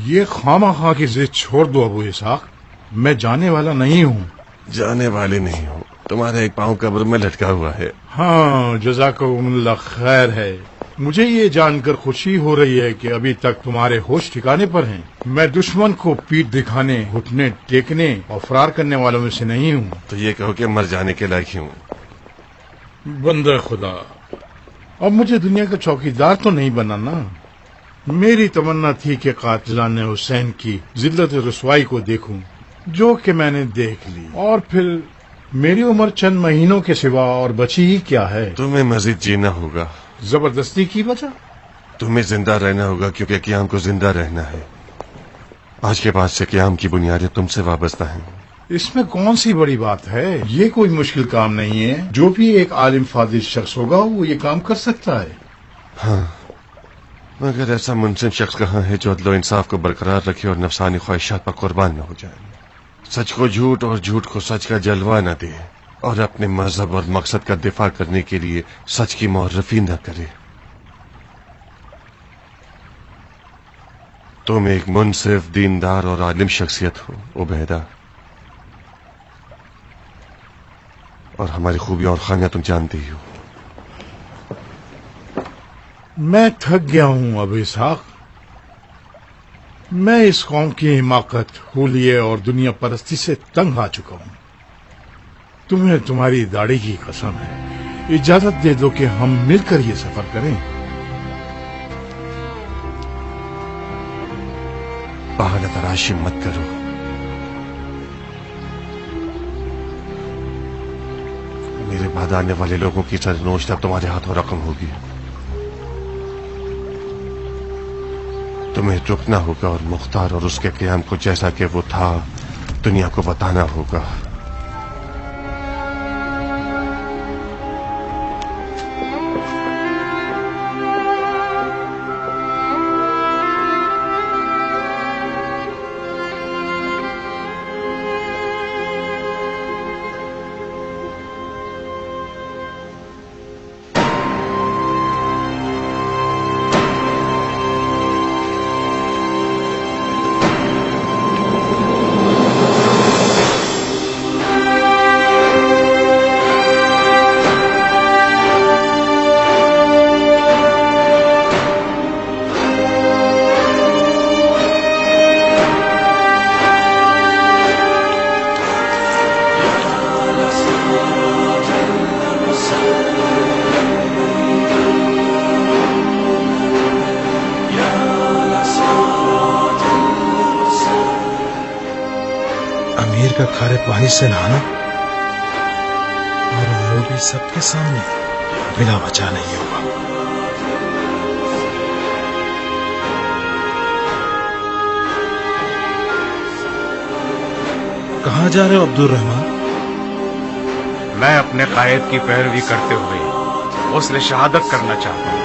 یہ خواہ کی ضد چھوڑ دو ابو اسحاق، میں جانے والا نہیں ہوں۔ جانے والے نہیں ہو، تمہارا ایک پاؤں قبر میں لٹکا ہوا ہے۔ ہاں جزاکم اللہ خیر ہے۔ مجھے یہ جان کر خوشی ہو رہی ہے کہ ابھی تک تمہارے ہوش ٹھکانے پر ہیں۔ میں دشمن کو پیٹ دکھانے، گھٹنے ٹیکنے اور فرار کرنے والوں میں سے نہیں ہوں۔ تو یہ کہو کہ مر جانے کے لائق ہی ہوں۔ بندہ خدا، اب مجھے دنیا کا چوکیدار تو نہیں بنانا۔ میری تمنا تھی کہ قاتلان حسین کی ذلت رسوائی کو دیکھوں، جو کہ میں نے دیکھ لی، اور پھر میری عمر چند مہینوں کے سوا اور بچی ہی کیا ہے۔ تمہیں مزید جینا ہوگا۔ زبردستی کی وجہ؟ تمہیں زندہ رہنا ہوگا کیونکہ قیام کو زندہ رہنا ہے۔ آج کے بعد سے قیام کی بنیادیں تم سے وابستہ ہیں۔ اس میں کون سی بڑی بات ہے؟ یہ کوئی مشکل کام نہیں ہے، جو بھی ایک عالم فاضل شخص ہوگا وہ یہ کام کر سکتا ہے۔ ہاں، مگر ایسا منصف شخص کہاں ہے جو عدل و انصاف کو برقرار رکھے اور نفسانی خواہشات پر قربان نہ ہو جائے، سچ کو جھوٹ اور جھوٹ کو سچ کا جلوہ نہ دے، اور اپنے مذہب اور مقصد کا دفاع کرنے کے لیے سچ کی معرفی نہ کرے۔ تم ایک منصف، دیندار اور عالم شخصیت ہو عبیدہ، اور ہماری خوبیاں اور خامیاں تم جانتی ہی ہو۔ میں تھک گیا ہوں ابو اسحاق۔ میں اس قوم کی حماقت، حولیے اور دنیا پرستی سے تنگ آ چکا ہوں۔ تمہیں تمہاری داڑھی کی قسم ہے، اجازت دے دو کہ ہم مل کر یہ سفر کریں۔ بہانہ تراشی مت کرو۔ میرے بعد آنے والے لوگوں کی سرنوشت اب تمہارے ہاتھوں رقم ہوگی۔ تمہیں رکنا ہوگا اور مختار اور اس کے قیام کو جیسا کہ وہ تھا دنیا کو بتانا ہوگا۔ کا کھارے پانی سے نہانا، اور وہ بھی سب کے سامنے، بلا وجہ نہیں ہوگا۔ کہاں جا رہے ہو عبد الرحمان؟ میں اپنے قائد کی پیروی کرتے ہوئے غسل شہادت کرنا چاہتا ہوں۔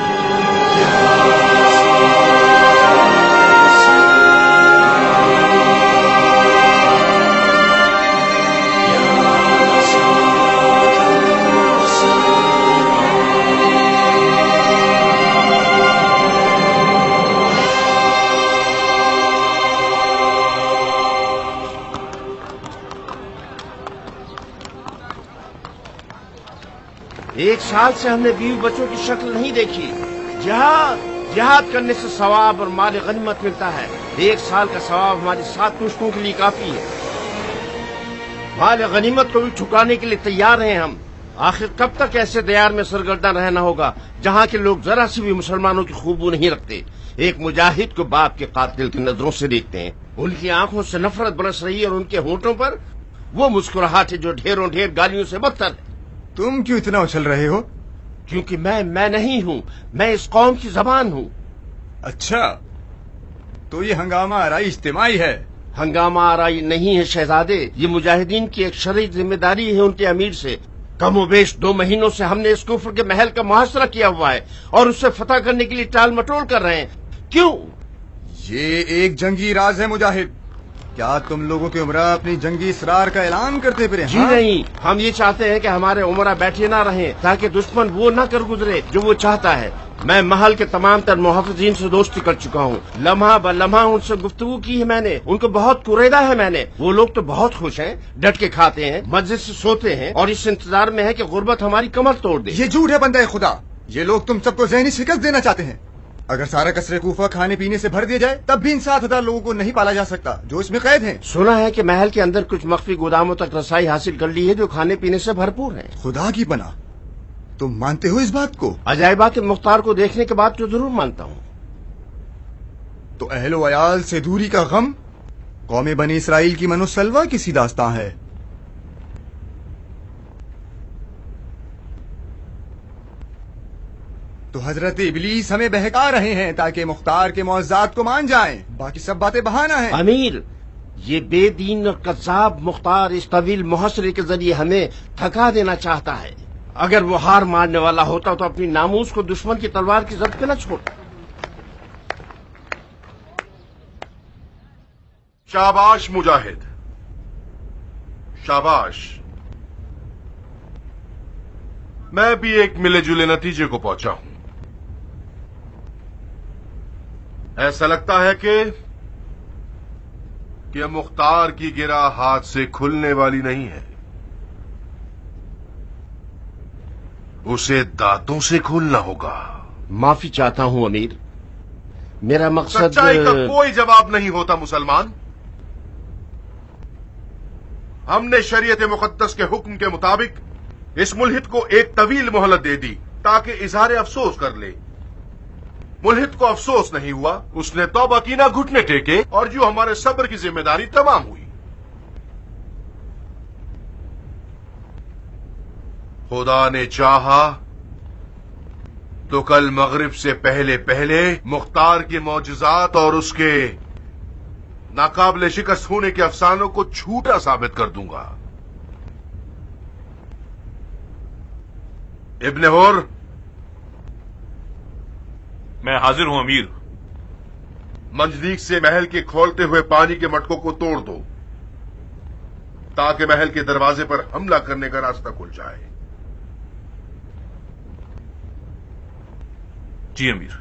ایک سال سے ہم نے بیوی بچوں کی شکل نہیں دیکھی۔ جہاد کرنے سے ثواب اور مال غنیمت ملتا ہے۔ ایک سال کا ثواب ہمارے 7 پشتوں کے لیے کافی ہے۔ مال غنیمت کو بھی ٹھکانے کے لیے تیار ہیں ہم۔ آخر کب تک ایسے دیار میں سرگرداں رہنا ہوگا جہاں کے لوگ ذرا سی بھی مسلمانوں کی خوبو نہیں رکھتے؟ ایک مجاہد کو باپ کے قاتل کی نظروں سے دیکھتے ہیں، ان کی آنکھوں سے نفرت برس رہی ہے اور ان کے ہونٹوں پر وہ مسکراہٹ ہے جو ڈھیروں ڈھیر گالیوں سے بدتر ہے۔ تم کیوں اتنا اچھل رہے ہو؟ کیونکہ میں نہیں ہوں، میں اس قوم کی زبان ہوں۔ اچھا، تو یہ ہنگامہ آرائی اجتماعی ہے؟ ہنگامہ آرائی نہیں ہے شہزادے، یہ مجاہدین کی ایک شرعی ذمہ داری ہے ان کے امیر سے۔ کم و بیش 2 مہینوں سے ہم نے اس کفر کے محل کا محاصرہ کیا ہوا ہے اور اسے فتح کرنے کے لیے ٹال مٹول کر رہے ہیں۔ کیوں؟ یہ ایک جنگی راز ہے مجاہد۔ کیا تم لوگوں کے عمرہ اپنی جنگی اسرار کا اعلان کرتے پھرے؟ جی نہیں، ہم یہ چاہتے ہیں کہ ہمارے عمرہ بیٹھے نہ رہیں تاکہ دشمن وہ نہ کر گزرے جو وہ چاہتا ہے۔ میں محل کے تمام تر محافظین سے دوستی کر چکا ہوں. لمحہ ب لمحہ ان سے گفتگو کی ہے میں نے. ان کو بہت کوریدا ہے میں نے. وہ لوگ تو بہت خوش ہیں, ڈٹ کے کھاتے ہیں, مسجد سے سوتے ہیں, اور اس انتظار میں ہے کہ غربت ہماری کمر توڑ دے. یہ جھوٹ ہے بندہ خدا. یہ لوگ تم سب کو ذہنی شکست دینا چاہتے ہیں. اگر سارا قصر کوفہ کھانے پینے سے بھر دیا جائے تب بھی ان 7,000 لوگوں کو نہیں پالا جا سکتا جو اس میں قید ہیں. سنا ہے کہ محل کے اندر کچھ مخفی گوداموں تک رسائی حاصل کر لی ہے جو کھانے پینے سے بھرپور ہیں. خدا کی پناہ, تم مانتے ہو اس بات کو؟ عجائبات مختار کو دیکھنے کے بعد تو ضرور مانتا ہوں. تو اہل و عیال سے دوری کا غم قوم بنی اسرائیل کی من و سلوہ کی سی داستان ہے. تو حضرت ابلیس ہمیں بہکا رہے ہیں تاکہ مختار کے معززات کو مان جائیں. باقی سب باتیں بہانہ ہیں. امیر, یہ بے دین اور قذاب مختار اس طویل محاصرے کے ذریعے ہمیں تھکا دینا چاہتا ہے. اگر وہ ہار مارنے والا ہوتا تو اپنی ناموس کو دشمن کی تلوار کی ضرب پہ نہ چھوڑتا. شاباش مجاہد, شاباش. میں بھی ایک ملے جلے نتیجے کو پہنچا ہوں. ایسا لگتا ہے کہ مختار کی گرہ ہاتھ سے کھلنے والی نہیں ہے, اسے دانتوں سے کھولنا ہوگا. معافی چاہتا ہوں امیر, میرا مقصد. سچائی کا کوئی جواب نہیں ہوتا مسلمان. ہم نے شریعت مقدس کے حکم کے مطابق اس ملحد کو ایک طویل مہلت دے دی تاکہ اظہار افسوس کر لے. ملحد کو افسوس نہیں ہوا, اس نے توبہ کی, نہ گھٹنے ٹیکے, اور جو ہمارے صبر کی ذمہ داری تمام ہوئی. خدا نے چاہا تو کل مغرب سے پہلے پہلے مختار کے معجزات اور اس کے ناقابل شکست ہونے کے افسانوں کو جھوٹا ثابت کر دوں گا. ابن ہور, میں حاضر ہوں امیر. منجنیق سے محل کے کھولتے ہوئے پانی کے مٹکوں کو توڑ دو تاکہ محل کے دروازے پر حملہ کرنے کا راستہ کھل جائے. جی امیر.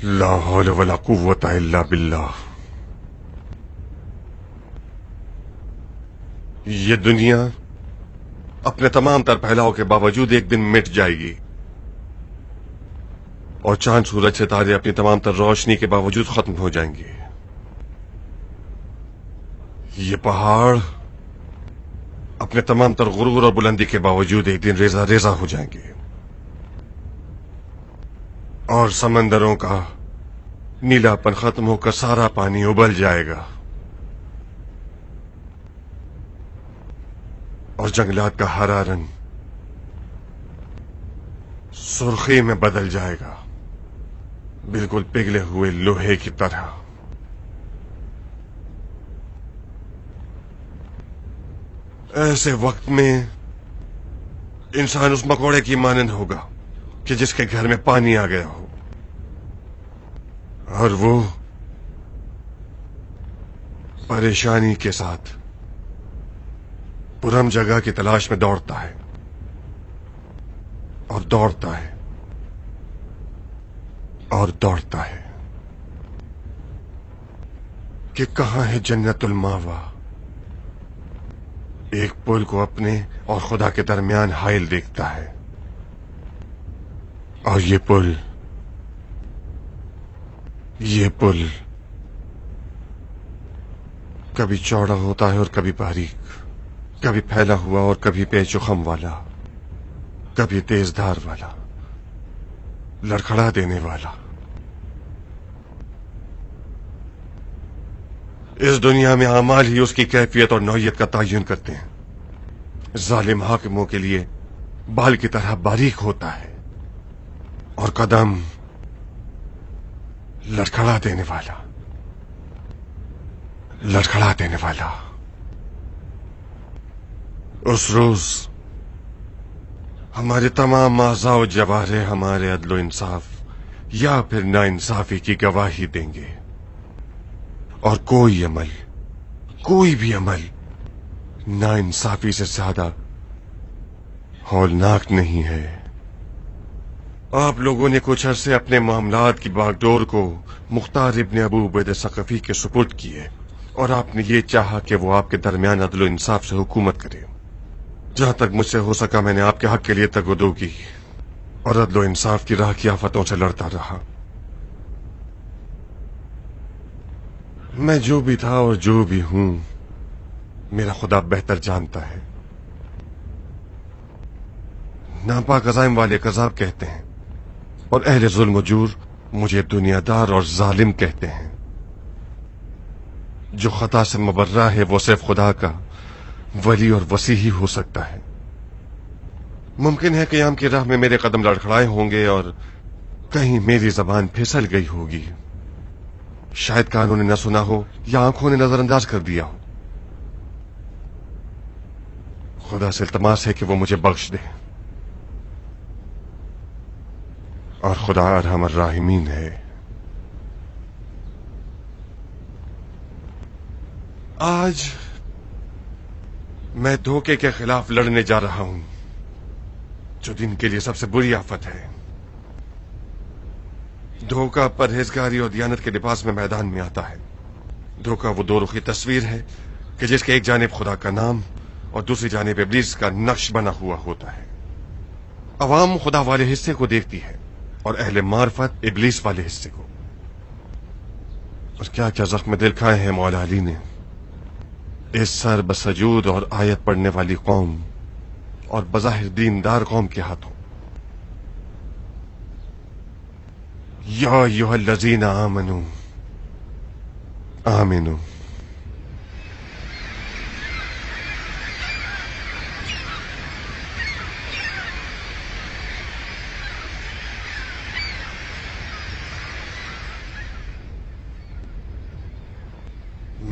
لا حول ولا قوت الا باللہ. یہ دنیا اپنے تمام تر پھیلاؤ کے باوجود ایک دن مٹ جائے گی, اور چاند سورج ستارے اپنی تمام تر روشنی کے باوجود ختم ہو جائیں گے. یہ پہاڑ اپنے تمام تر غرور اور بلندی کے باوجود ایک دن ریزہ ریزہ ہو جائیں گے, اور سمندروں کا نیلا پن ختم ہو کر سارا پانی ابل جائے گا, اور جنگلات کا ہرا رنگ سرخی میں بدل جائے گا, بالکل پگھلے ہوئے لوہے کی طرح. ایسے وقت میں انسان اس مکوڑے کی مانند ہوگا کہ جس کے گھر میں پانی آ گیا ہو, اور وہ پریشانی کے ساتھ پرم جگہ کی تلاش میں دوڑتا ہے اور دوڑتا ہے اور دوڑتا ہے کہ کہاں ہے جنت الماوا. ایک پل کو اپنے اور خدا کے درمیان حائل دیکھتا ہے, اور یہ پل یہ پل کبھی چوڑا ہوتا ہے اور کبھی باریک، کبھی پھیلا ہوا اور کبھی پیچ و خم والا، کبھی تیز دھار والا، لڑکھڑا دینے والا۔ اس دنیا میں اعمال ہی اس کی کیفیت اور نوعیت کا تعین کرتے ہیں۔ ظالم حاکموں کے لیے بال کی طرح باریک ہوتا ہے اور قدم لڑکھڑا دینے والا، لڑکھڑا دینے والا۔ اس روز ہمارے تمام اعضاء و جوارح ہمارے عدل و انصاف یا پھر ناانصافی کی گواہی دیں گے، اور کوئی بھی عمل ناانصافی سے زیادہ ہولناک نہیں ہے۔ آپ لوگوں نے کچھ عرصے اپنے معاملات کی باغ ڈور کو مختار ابن ابو عبیدہ ثقفی کے سپرد کیے، اور آپ نے یہ چاہا کہ وہ آپ کے درمیان عدل و انصاف سے حکومت کرے۔ جہاں تک مجھ سے ہو سکا میں نے آپ کے حق کے لیے تگودو کی اور عدل و انصاف کی راہ کی آفتوں سے لڑتا رہا۔ میں جو بھی تھا اور جو بھی ہوں، میرا خدا بہتر جانتا ہے۔ ناپاک عزائم والے کذاب کہتے ہیں، اور اہل ظلم و جور مجھے دنیا دار اور ظالم کہتے ہیں۔ جو خطا سے مبرہ ہے وہ صرف خدا کا ولی اور وسیع ہی ہو سکتا ہے۔ ممکن ہے قیام کی راہ میں میرے قدم لڑکھڑائے ہوں گے اور کہیں میری زبان پھسل گئی ہوگی، شاید کانوں نے نہ سنا ہو یا آنکھوں نے نظر انداز کر دیا ہو۔ خدا سے التماس ہے کہ وہ مجھے بخش دے، اور خدا ارحم الراحمین ہے۔ آج میں دھوکے کے خلاف لڑنے جا رہا ہوں، جو دن کے لیے سب سے بری آفت ہے۔ دھوکہ پرہیزگاری اور دیانت کے لباس میں میدان میں آتا ہے۔ دھوکہ وہ دو رخی تصویر ہے کہ جس کے ایک جانب خدا کا نام اور دوسری جانب ابلیس کا نقش بنا ہوا ہوتا ہے۔ عوام خدا والے حصے کو دیکھتی ہے اور اہل معرفت ابلیس والے حصے کو۔ اور کیا کیا زخم دل کھائے ہیں مولا علی نے اس سر بسجود اور آیت پڑھنے والی قوم اور بظاہر دیندار قوم کے ہاتھوں۔ یا ایھا الذین آمنوا آمنوا۔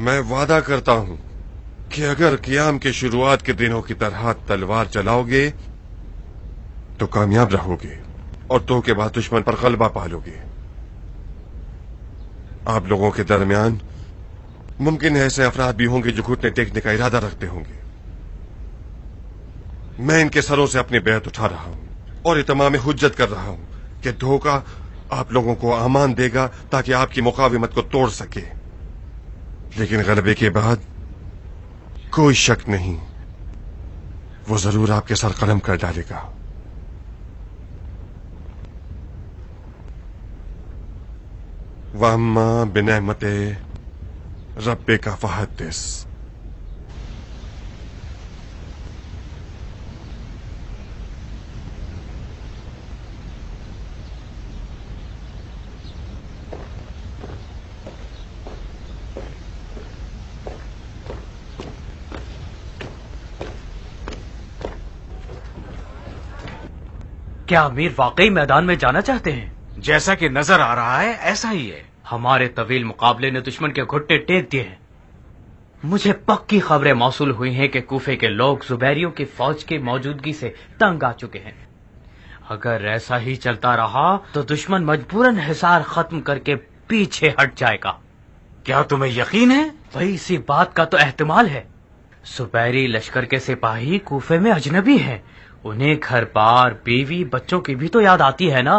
میں وعدہ کرتا ہوں کہ اگر قیام کے شروعات کے دنوں کی طرح تلوار چلاؤ گے تو کامیاب رہو گے، اور تو کے بعد دشمن پر غلبہ پالو گے۔ آپ لوگوں کے درمیان ممکن ہے ایسے افراد بھی ہوں گے جو گھٹنے ٹیکنے کا ارادہ رکھتے ہوں گے۔ میں ان کے سروں سے اپنی بیعت اٹھا رہا ہوں اور اتمام حجت کر رہا ہوں کہ دھوکہ آپ لوگوں کو امان دے گا تاکہ آپ کی مقاومت کو توڑ سکے، لیکن غلبے کے بعد کوئی شک نہیں وہ ضرور آپ کے سر قلم کر ڈالے گا۔ وَأَمَّا بِنِعْمَتِ رَبِّكَ فَحَدِّثْ۔ کیا امیر واقعی میدان میں جانا چاہتے ہیں؟ جیسا کہ نظر آ رہا ہے ایسا ہی ہے۔ ہمارے طویل مقابلے نے دشمن کے گھٹنے ٹیک دیے ہیں۔ مجھے پکی خبریں موصول ہوئی ہیں کہ کوفے کے لوگ زبیریوں کی فوج کی موجودگی سے تنگ آ چکے ہیں۔ اگر ایسا ہی چلتا رہا تو دشمن مجبوراً حصار ختم کر کے پیچھے ہٹ جائے گا۔ کیا تمہیں یقین ہے؟ وہی اسی بات کا تو احتمال ہے۔ زبیری لشکر کے سپاہی کوفے میں اجنبی ہیں، انہیں گھر بار بیوی بچوں کی بھی تو یاد آتی ہے نا،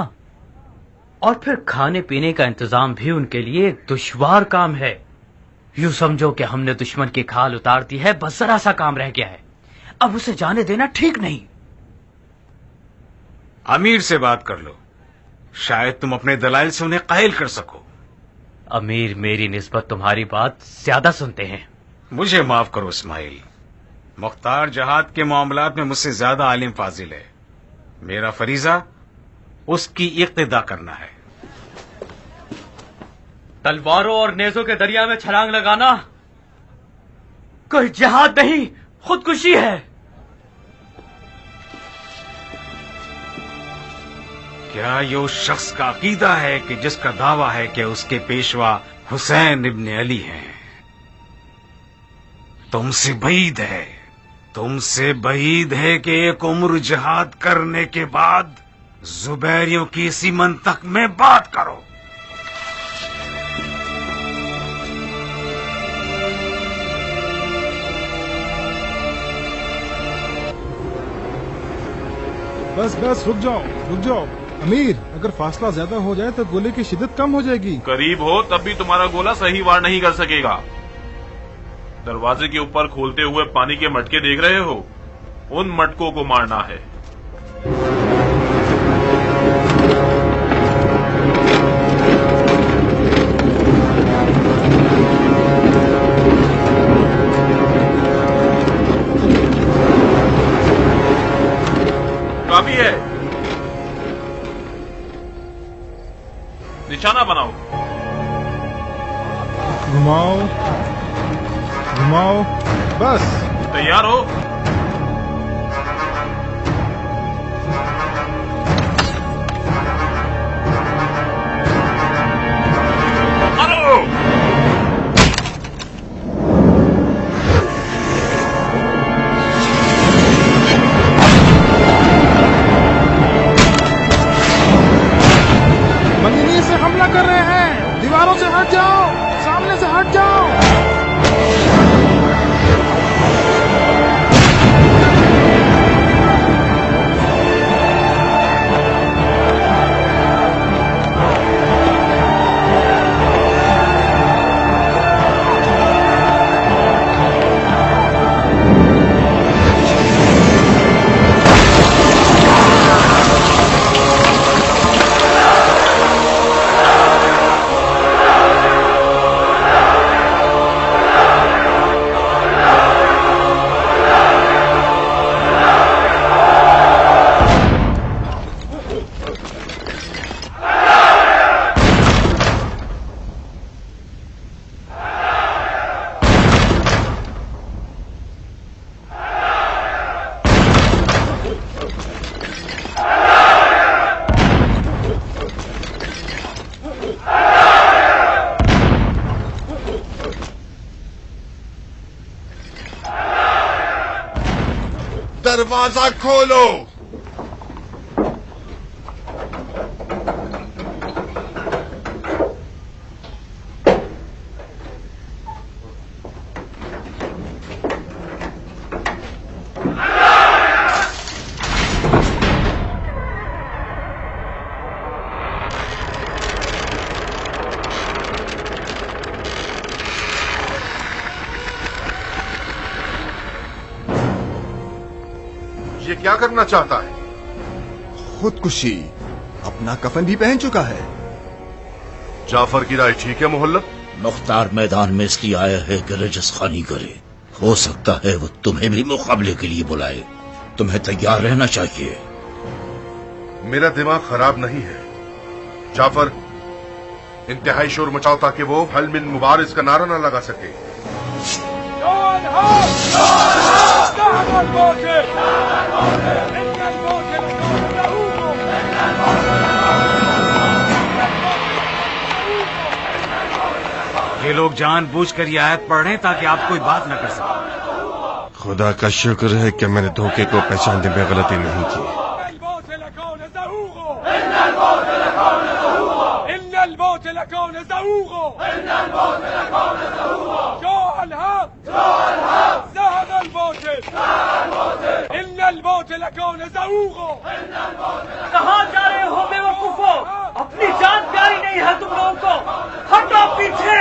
اور پھر کھانے پینے کا انتظام بھی ان کے لیے ایک دشوار کام ہے۔ یوں سمجھو کہ ہم نے دشمن کی کھال اتار دی ہے، بس ذرا سا کام رہ گیا ہے، اب اسے جانے دینا ٹھیک نہیں۔ امیر سے بات کر لو، شاید تم اپنے دلائل سے انہیں قائل کر سکو۔ امیر میری نسبت تمہاری بات زیادہ سنتے ہیں. مجھے معاف کرو اسماعیل، مختار جہاد کے معاملات میں مجھ سے زیادہ عالم فاضل ہے. میرا فریضہ اس کی اقتدا کرنا ہے. تلواروں اور نیزوں کے دریا میں چھلانگ لگانا کوئی جہاد نہیں، خودکشی ہے. کیا یہ اس شخص کا عقیدہ ہے کہ جس کا دعویٰ ہے کہ اس کے پیشوا حسین ابن علی ہیں؟ تم سے بعید ہے کہ ایک عمر جہاد کرنے کے بعد زبیریوں کی اسی منطق میں بات کرو. بس رک جاؤ. امیر، اگر فاصلہ زیادہ ہو جائے تو گولے کی شدت کم ہو جائے گی. قریب ہو تب بھی تمہارا گولا صحیح وار نہیں کر سکے گا. دروازے کے اوپر کھولتے ہوئے پانی کے مٹکے دیکھ رہے ہو؟ ان مٹکوں کو مارنا ہے. کافی ہے، نشانہ بناؤ. گھماؤ بس. تیار ہو؟ مدینے سے حملہ کر رہے ہیں. دیواروں سے ہٹ جاؤ، سامنے سے ہٹ جاؤ. دروازہ کھولو. یہ کیا کرنا چاہتا ہے؟ خودکشی. اپنا کفن بھی پہن چکا ہے. جعفر کی رائے ٹھیک ہے محلب؟ مختار میدان میں اس لیے آیا ہے کہ رجس خانی کرے. ہو سکتا ہے وہ تمہیں بھی مقابلے کے لیے بلائے. تمہیں تیار رہنا چاہیے. میرا دماغ خراب نہیں ہے. جعفر انتہائی شور مچاؤ تاکہ وہ حل من مبارز کا نعرہ نہ لگا سکے. یہ لوگ جان بوجھ کر یہ آیت پڑھ رہے ہیں تاکہ آپ کوئی بات نہ کر سکیں. خدا کا شکر ہے کہ میں نے دھوکے کو پہچاننے میں غلطی نہیں کی. کہاں جا رہے ہو بے وقوفو؟ اپنی جان پیاری نہیں ہے تم لوگوں کو. ہٹو پیچھے.